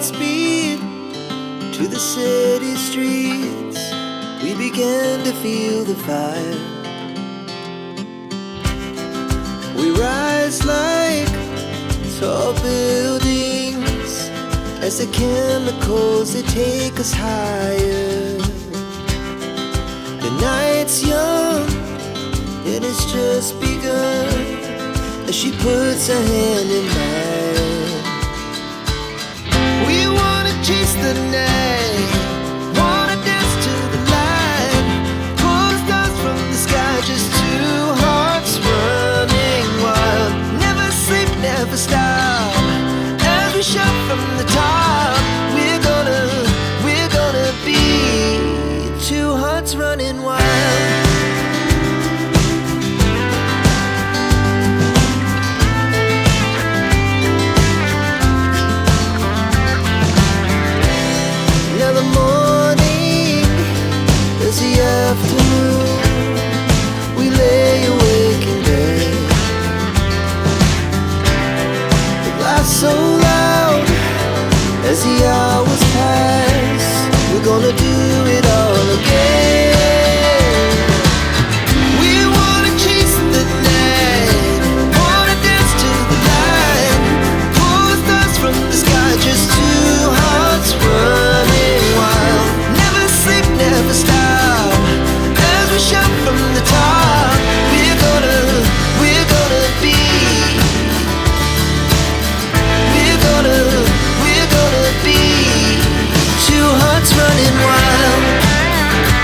Godspeed to the city streets. We began to feel the fire. We rise like tall buildings as the chemicals, they take us higher. The night's young and it's just begun as she puts her hand in mine. We wanna chase the night, wanna dance to the light, pull the stars from the sky, just two hearts running wild. Never sleep, never stop, as we shout from the top. We're gonna be two hearts running wild.